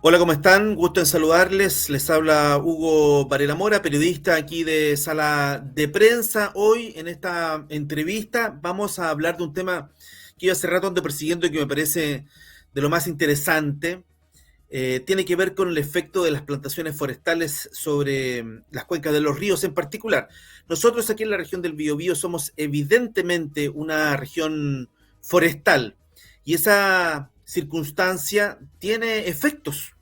Hola, ¿cómo están? Gusto en saludarles. Les habla Hugo Varela Mora, periodista aquí de Sala de Prensa. Hoy en esta entrevista vamos a hablar de un tema que yo hace rato ando persiguiendo y que me parece de lo más interesante. Tiene que ver con el efecto de las plantaciones forestales sobre las cuencas de los ríos en particular. Nosotros aquí en la región del Biobío somos evidentemente una región forestal y esa circunstancia tiene efectos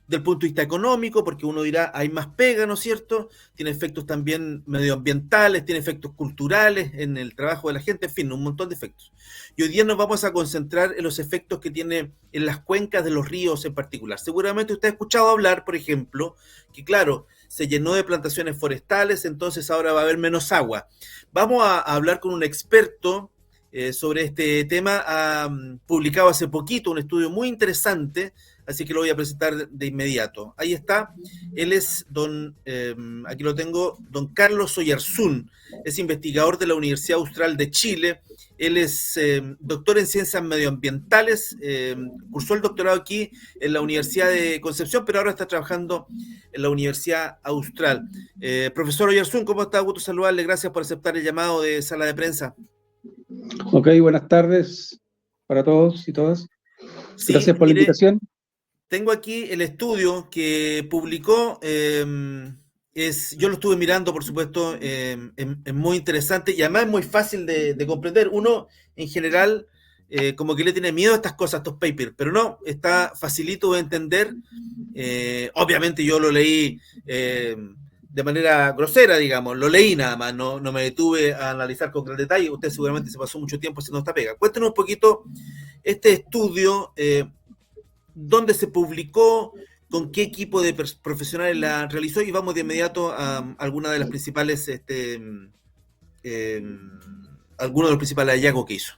del punto de vista económico, porque uno dirá, hay más pega, ¿no es cierto? Tiene efectos también medioambientales, tiene efectos culturales en el trabajo de la gente, en fin, un montón de efectos. Y hoy día nos vamos a concentrar en los efectos que tiene en las cuencas de los ríos en particular. Seguramente usted ha escuchado hablar, por ejemplo, que claro, se llenó de plantaciones forestales, entonces ahora va a haber menos agua. Vamos a hablar con un experto sobre este tema. Ha publicado hace poquito un estudio muy interesante, así que lo voy a presentar de inmediato. Ahí está, él es aquí lo tengo, don Carlos Oyarzún, es investigador de la Universidad Austral de Chile. Él es doctor en ciencias medioambientales, cursó el doctorado aquí en la Universidad de Concepción, pero ahora está trabajando en la Universidad Austral. Profesor Oyarzún, ¿cómo está? Gusto saludarle, gracias por aceptar el llamado de Sala de Prensa. Ok, buenas tardes para todos y todas. Sí, Gracias por la mire, invitación. tengo aquí el estudio que publicó. Yo lo estuve mirando, por supuesto, es muy interesante y además es muy fácil de comprender. Uno, en general, como que le tiene miedo a estas cosas, a estos papers, pero no, está facilito de entender. Obviamente yo lo leí de manera grosera, digamos, lo leí nada más, no me detuve a analizar con gran detalle. Usted seguramente se pasó mucho tiempo haciendo esta pega. Cuéntenos un poquito este estudio. Dónde se publicó, con qué equipo de profesionales la realizó y vamos de inmediato a alguna de las principales, eh, algunos de los principales hallazgos que hizo.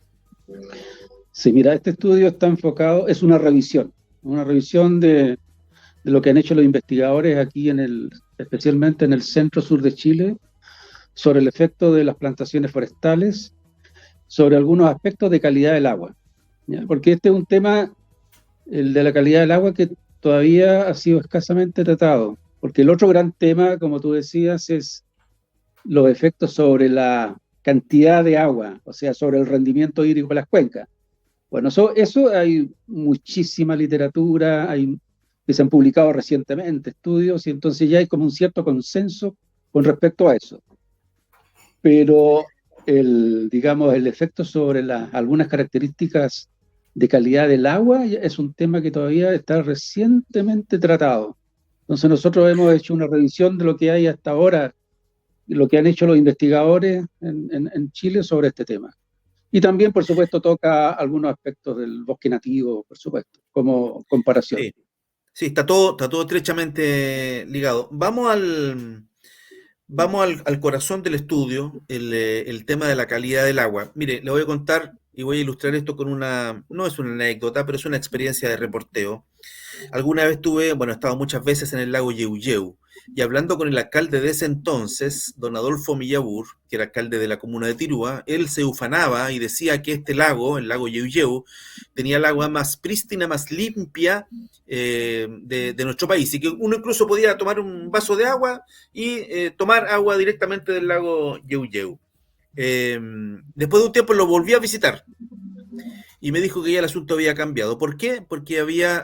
Sí, mira, este estudio está enfocado, es una revisión de lo que han hecho los investigadores aquí especialmente en el centro sur de Chile, sobre el efecto de las plantaciones forestales, sobre algunos aspectos de calidad del agua, ¿ya? Porque este es un tema, el de la calidad del agua, que todavía ha sido escasamente tratado, porque el otro gran tema, como tú decías, es los efectos sobre la cantidad de agua, o sea, sobre el rendimiento hídrico de las cuencas. Bueno, eso hay muchísima literatura, que se han publicado recientemente estudios, y entonces ya hay como un cierto consenso con respecto a eso. Pero digamos, el efecto sobre algunas características de calidad del agua es un tema que todavía está recientemente tratado. Entonces nosotros hemos hecho una revisión de lo que hay hasta ahora, lo que han hecho los investigadores en Chile sobre este tema. Y también, por supuesto, toca algunos aspectos del bosque nativo, por supuesto, como comparación. Sí, sí, está todo estrechamente ligado. Vamos al corazón del estudio, el tema de la calidad del agua. Mire, le voy a contar y voy a ilustrar esto con no es una anécdota, pero es una experiencia de reporteo. Alguna vez he estado muchas veces en el lago Yeuyeu, y hablando con el alcalde de ese entonces, don Adolfo Millabur, que era alcalde de la comuna de Tirúa, él se ufanaba y decía que este lago, el lago Yeuyeu, tenía el agua más prístina, más limpia de nuestro país, y que uno incluso podía tomar un vaso de agua y tomar agua directamente del lago Yeuyeu. Después de un tiempo lo volví a visitar y me dijo que ya el asunto había cambiado. ¿Por qué? Porque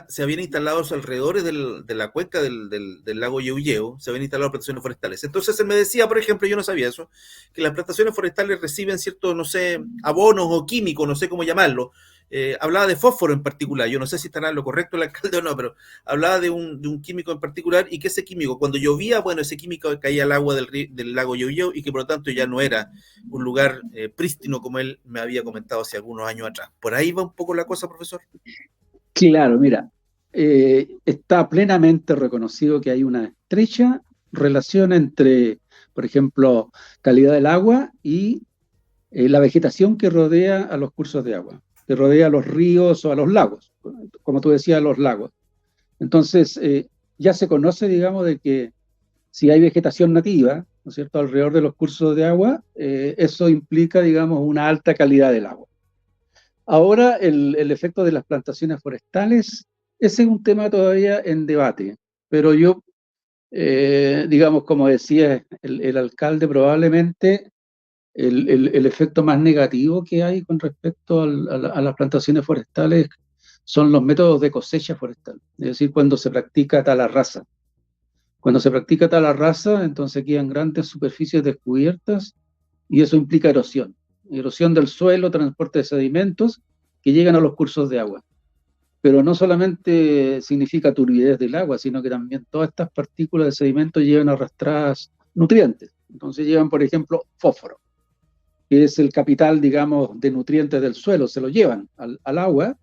se habían instalado a los alrededores de la cuenca del lago Yeuyeu, se habían instalado plantaciones forestales. Entonces él me decía, por ejemplo, yo no sabía eso, que las plantaciones forestales reciben ciertos, no sé, abonos o químicos, no sé cómo llamarlo. Hablaba de fósforo en particular, yo no sé si estará en lo correcto el alcalde o no, pero hablaba de un químico en particular, y que ese químico, cuando llovía, bueno, ese químico caía al agua del lago Yeuyeu, y que por lo tanto ya no era un lugar prístino, como él me había comentado hace algunos años atrás. ¿Por ahí va un poco la cosa, profesor? Claro, mira, está plenamente reconocido que hay una estrecha relación entre, por ejemplo, calidad del agua y la vegetación que rodea a los cursos de agua, que rodea a los ríos o a los lagos, como tú decías, los lagos. Entonces, ya se conoce, digamos, de que si hay vegetación nativa, ¿no es cierto?, alrededor de los cursos de agua, eso implica, digamos, una alta calidad del agua. Ahora, el efecto de las plantaciones forestales ese es un tema todavía en debate, pero yo, digamos, como decía el alcalde, probablemente el efecto más negativo que hay con respecto a las plantaciones forestales son los métodos de cosecha forestal, es decir, cuando se practica tala rasa. Cuando se practica tala rasa, entonces quedan grandes superficies descubiertas y eso implica erosión. Erosión del suelo, transporte de sedimentos que llegan a los cursos de agua. Pero no solamente significa turbidez del agua, sino que también todas estas partículas de sedimento llevan arrastradas nutrientes. Entonces llevan, por ejemplo, fósforo, que es el capital, digamos, de nutrientes del suelo, se lo llevan al agua,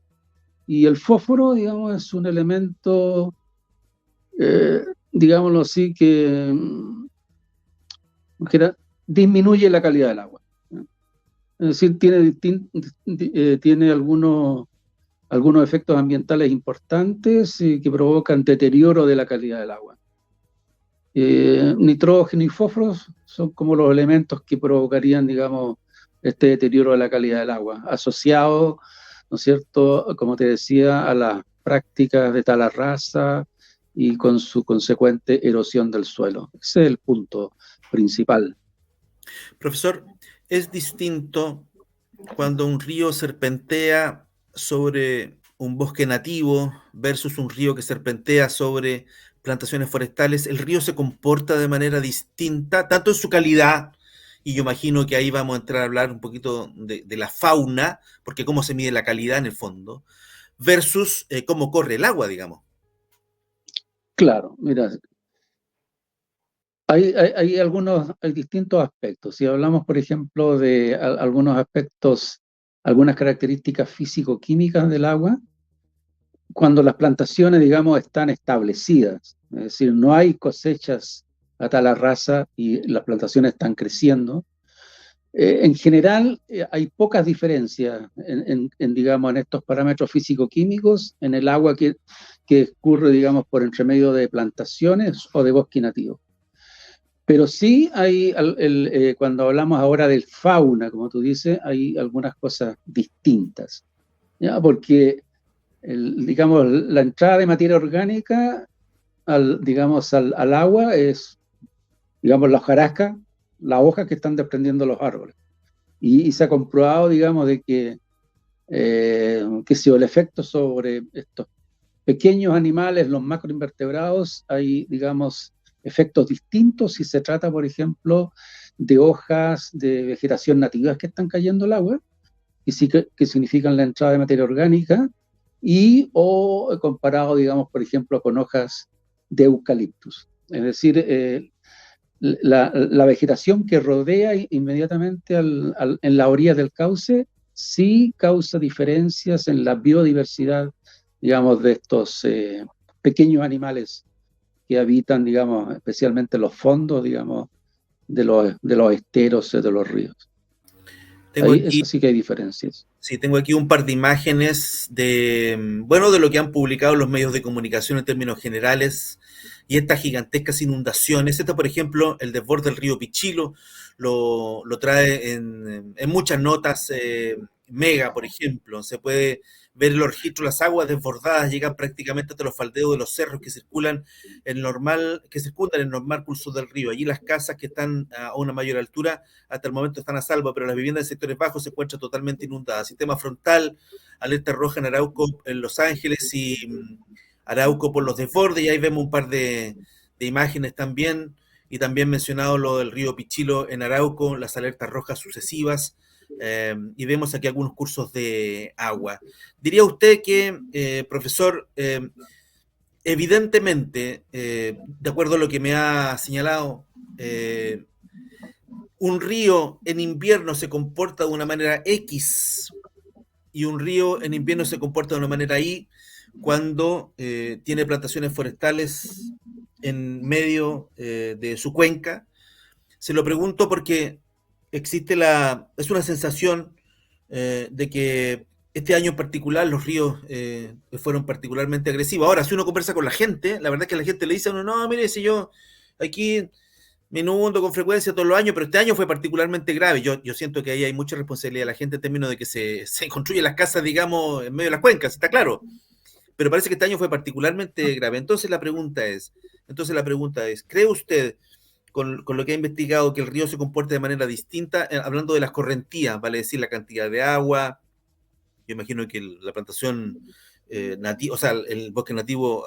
y el fósforo, digamos, es un elemento, eh, digámoslo así, que disminuye la calidad del agua. Es decir, tiene algunos efectos ambientales importantes que provocan deterioro de la calidad del agua. Nitrógeno y fósforo son como los elementos que provocarían, digamos, este deterioro de la calidad del agua, asociado, ¿no es cierto?, como te decía, a las prácticas de tala rasa y con su consecuente erosión del suelo. Ese es el punto principal. Profesor, es distinto cuando un río serpentea sobre un bosque nativo versus un río que serpentea sobre plantaciones forestales. El río se comporta de manera distinta, tanto en su calidad, y yo imagino que ahí vamos a entrar a hablar un poquito de la fauna, porque cómo se mide la calidad en el fondo, versus cómo corre el agua, digamos. Claro, mira, hay distintos aspectos. Si hablamos, por ejemplo, de algunos aspectos, algunas características físico-químicas del agua, cuando las plantaciones, digamos, están establecidas, es decir, no hay cosechas a tal raza y las plantaciones están creciendo, en general hay pocas diferencias digamos, en estos parámetros físico-químicos en el agua que escurre, digamos, por entre medio de plantaciones o de bosque nativo. Pero sí cuando hablamos ahora del fauna, como tú dices, hay algunas cosas distintas, ¿ya? Porque, digamos, la entrada de materia orgánica digamos, al agua es, digamos, la hojarasca, las hojas que están desprendiendo los árboles. Y se ha comprobado, digamos, de que si el efecto sobre estos pequeños animales, los macroinvertebrados, hay, digamos, efectos distintos si se trata, por ejemplo, de hojas de vegetación nativas que están cayendo al agua, y sí que significan la entrada de materia orgánica, o comparado, digamos, por ejemplo, con hojas de eucaliptus. Es decir, la vegetación que rodea inmediatamente en la orilla del cauce sí causa diferencias en la biodiversidad, digamos, de estos pequeños animales que habitan, digamos, especialmente los fondos, digamos, de los esteros de los ríos. Tengo Eso aquí, sí que hay diferencias. sí, tengo aquí un par de imágenes de, bueno, de lo que han publicado los medios de comunicación en términos generales y estas gigantescas inundaciones. Esta, por ejemplo, el desborde del río Pichilo, lo trae en muchas notas. Mega, por ejemplo, se puede ver en los registros, las aguas desbordadas llegan prácticamente hasta los faldeos de los cerros que circulan que circundan el normal curso del río. Allí las casas que están a una mayor altura hasta el momento están a salvo, pero las viviendas de sectores bajos se encuentran totalmente inundadas. Sistema frontal, alerta roja en Arauco, en Los Ángeles y Arauco por los desbordes, y ahí vemos un par de imágenes también, y también mencionado lo del río Pichilo en Arauco, las alertas rojas sucesivas, y vemos aquí algunos cursos de agua. Diría usted que, profesor, evidentemente, de acuerdo a lo que me ha señalado, un río en invierno se comporta de una manera X y un río en invierno se comporta de una manera Y cuando tiene plantaciones forestales en medio de su cuenca. Se lo pregunto porque es una sensación de que este año en particular los ríos fueron particularmente agresivos. Ahora, si uno conversa con la gente, la verdad es que la gente le dice a uno, no, mire, si yo aquí me inundo con frecuencia todos los años, pero este año fue particularmente grave. Yo siento que ahí hay mucha responsabilidad de la gente en términos de que se construyen las casas, digamos, en medio de las cuencas, está claro. pero parece que este año fue particularmente grave. Entonces la pregunta es, ¿cree usted, con lo que ha investigado, que el río se comporta de manera distinta, hablando de las correntías, vale decir, la cantidad de agua? Yo imagino que la plantación nativa, o sea, el bosque nativo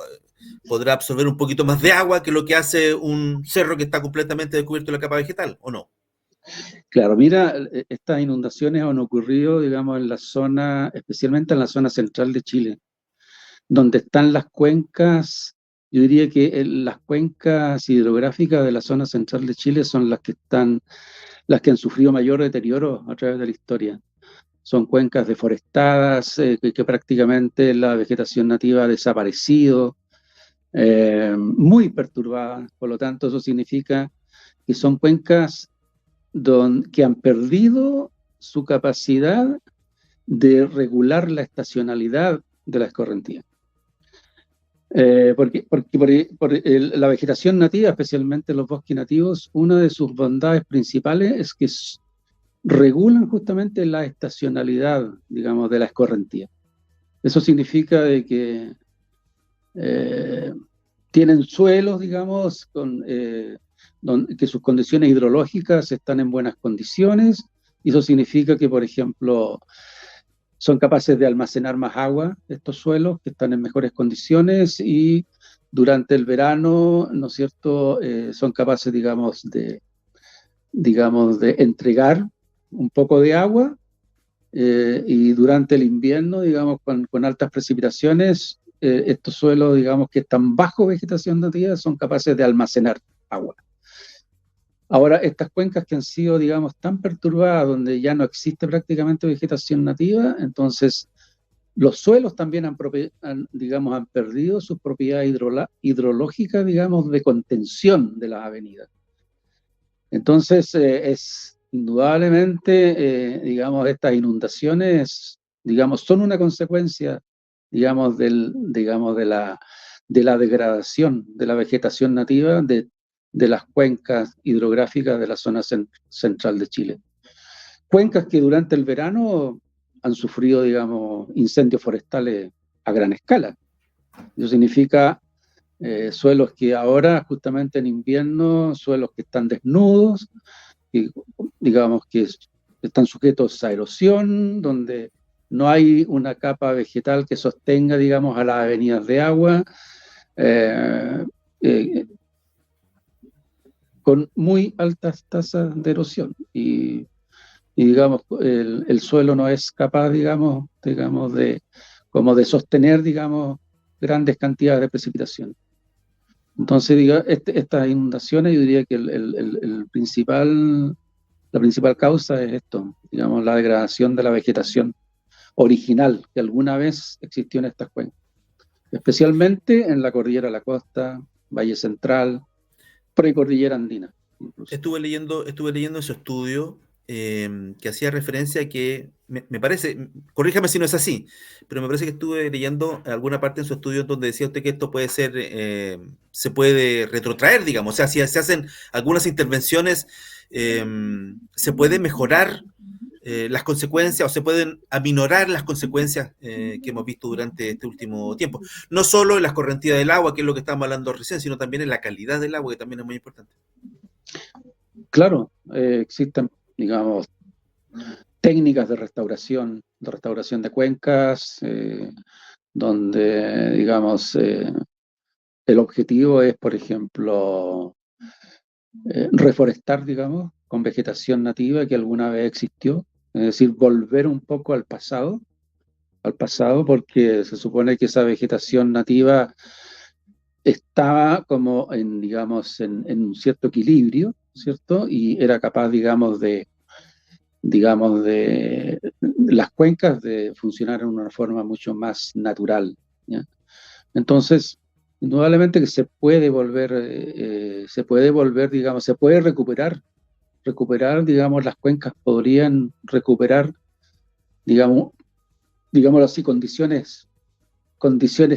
podrá absorber un poquito más de agua que lo que hace un cerro que está completamente descubierto de la capa vegetal, ¿o no? Claro, mira, estas inundaciones han ocurrido, digamos, en la zona, especialmente en la zona central de Chile, donde están las cuencas. Yo diría que las cuencas hidrográficas de la zona central de Chile son las que han sufrido mayor deterioro a través de la historia. Son cuencas deforestadas, que prácticamente la vegetación nativa ha desaparecido, muy perturbadas. Por lo tanto, eso significa que son cuencas que han perdido su capacidad de regular la estacionalidad de la escorrentía. Porque la vegetación nativa, especialmente los bosques nativos, una de sus bondades principales es que regulan justamente la estacionalidad, digamos, de la escorrentía. Eso significa de que tienen suelos, digamos, que sus condiciones hidrológicas están en buenas condiciones, y eso significa que, por ejemplo, son capaces de almacenar más agua estos suelos, que están en mejores condiciones, y durante el verano, ¿no es cierto?, son capaces, digamos, de entregar un poco de agua, y durante el invierno, digamos, con altas precipitaciones, estos suelos, digamos, que están bajo vegetación nativa, son capaces de almacenar agua. Ahora, estas cuencas que han sido, digamos, tan perturbadas, donde ya no existe prácticamente vegetación nativa, entonces los suelos también han perdido sus propiedades hidrológicas, digamos, de contención de las avenidas. Entonces, es indudablemente, digamos, estas inundaciones, digamos, son una consecuencia, digamos, de la degradación de la vegetación nativa de las cuencas hidrográficas de la zona central de Chile. Cuencas que durante el verano han sufrido, digamos, incendios forestales a gran escala. Eso significa suelos que ahora, justamente en invierno, suelos que están desnudos, y, digamos, que están sujetos a erosión, donde no hay una capa vegetal que sostenga, digamos, a las avenidas de agua, con muy altas tasas de erosión, y digamos, el suelo no es capaz, digamos, de sostener, digamos, grandes cantidades de precipitación. Entonces, estas inundaciones, yo diría que la principal causa es esto, digamos, la degradación de la vegetación original que alguna vez existió en estas cuencas, especialmente en la cordillera de la costa, Valle Central, precordillera andina. Incluso. Estuve leyendo ese estudio que hacía referencia a que, me parece, corríjame si no es así, pero me parece que estuve leyendo alguna parte en su estudio donde decía usted que esto puede ser, se puede retrotraer, digamos, o sea, si se hacen algunas intervenciones, se puede mejorar las consecuencias, o se pueden aminorar las consecuencias que hemos visto durante este último tiempo. No solo en las correntías del agua, que es lo que estábamos hablando recién, sino también en la calidad del agua, que también es muy importante. Claro, existen, digamos, técnicas de restauración de cuencas, donde, digamos, el objetivo es, por ejemplo, reforestar, digamos, con vegetación nativa que alguna vez existió, es decir, volver un poco al pasado, porque se supone que esa vegetación nativa estaba como digamos, en un cierto equilibrio, ¿cierto? Y era capaz, digamos, de las cuencas de funcionar en una forma mucho más natural, ¿ya? Entonces, indudablemente que se puede volver, digamos, se puede recuperar, digamos, las cuencas podrían recuperar, digamos así, condiciones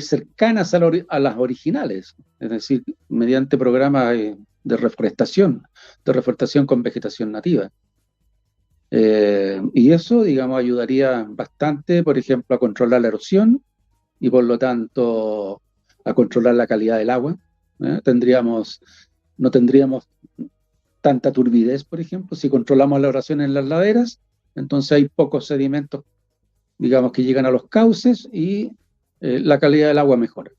cercanas a las originales, es decir, mediante programas de reforestación con vegetación nativa. Y eso, digamos, ayudaría bastante, por ejemplo, a controlar la erosión y por lo tanto a controlar la calidad del agua. No tendríamos tanta turbidez, por ejemplo, si controlamos la erosión en las laderas, entonces hay pocos sedimentos, digamos, que llegan a los cauces y la calidad del agua mejora.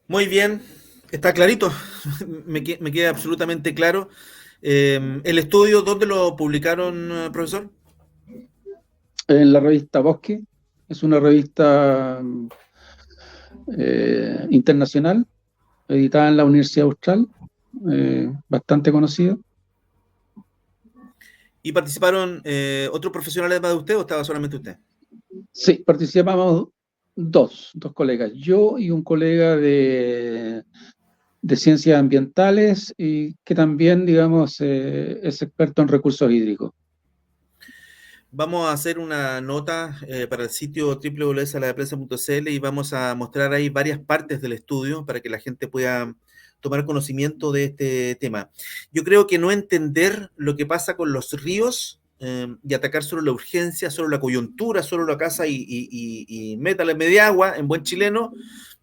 Muy bien, está clarito, me queda absolutamente claro. ¿El estudio dónde lo publicaron, profesor? En la revista Bosque, es una revista internacional, editada en la Universidad Austral, bastante conocida. ¿Y participaron otros profesionales además de usted o estaba solamente usted? Sí, participamos dos colegas, yo y un colega de ciencias ambientales y que también, digamos, es experto en recursos hídricos. Vamos a hacer una nota para el sitio www.saladeprensa.cl y vamos a mostrar ahí varias partes del estudio para que la gente pueda tomar conocimiento de este tema. Yo creo que no entender lo que pasa con los ríos y atacar solo la urgencia, solo la coyuntura, solo la casa y métale media agua en buen chileno,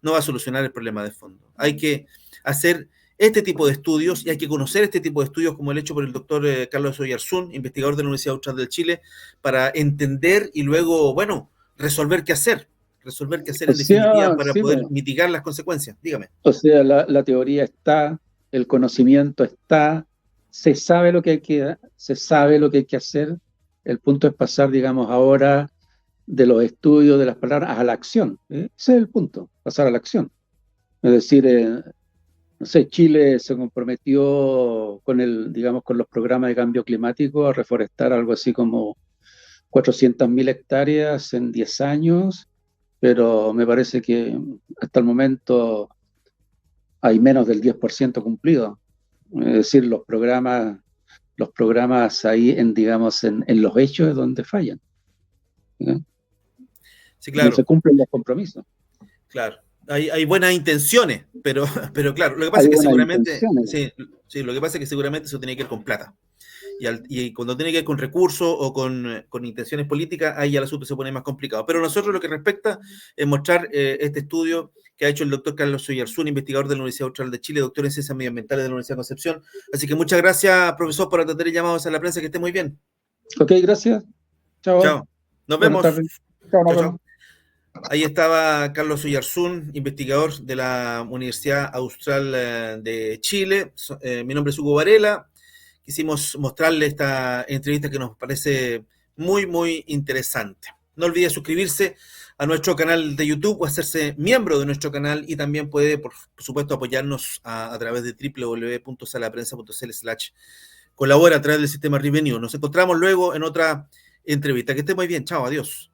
no va a solucionar el problema de fondo. Hay que hacer este tipo de estudios y hay que conocer este tipo de estudios como el hecho por el doctor Carlos Oyarzún, investigador de la Universidad Austral de Chile, para entender y luego, bueno, resolver qué hacer O en definitiva sea, para sí, poder bueno, mitigar las consecuencias. Dígame. o sea, la teoría está, el conocimiento está, se sabe lo que hay que hacer. El punto es pasar, digamos, ahora de los estudios, de las palabras, a la acción. Ese es el punto, pasar a la acción. Es decir, no sé, Chile se comprometió con digamos, con los programas de cambio climático a reforestar algo así como 400.000 hectáreas en 10 años, pero me parece que hasta el momento hay menos del 10% cumplido. Es decir, los programas ahí digamos, en los hechos es donde fallan, ¿no? Sí, No se claro, cumplen los compromisos. claro. Hay buenas intenciones, pero claro, lo que pasa Hay es que buenas seguramente, intenciones. sí, sí, lo que pasa es que seguramente eso tiene que ver con plata. Y cuando tiene que ver con recursos o con intenciones políticas, ahí ya el asunto se pone más complicado. Pero nosotros lo que respecta es mostrar este estudio que ha hecho el doctor Carlos Oyarzún, investigador de la Universidad Austral de Chile, doctor en ciencias medioambientales de la Universidad de Concepción. Así que muchas gracias, profesor, por atender llamados a la prensa. Que esté muy bien. Ok, gracias. Chao. Chao. Nos Buenas vemos. tardes. Chao, nos Chao, vemos. chao. Ahí estaba Carlos Oyarzún, investigador de la Universidad Austral de Chile. Mi nombre es Hugo Varela. Quisimos mostrarle esta entrevista que nos parece muy, muy interesante. No olvide suscribirse a nuestro canal de YouTube o hacerse miembro de nuestro canal y también puede, por supuesto, apoyarnos a través de www.salaprensa.cl/colabora a través del sistema Revenue. Nos encontramos luego en otra entrevista. Que esté muy bien. Chao, adiós.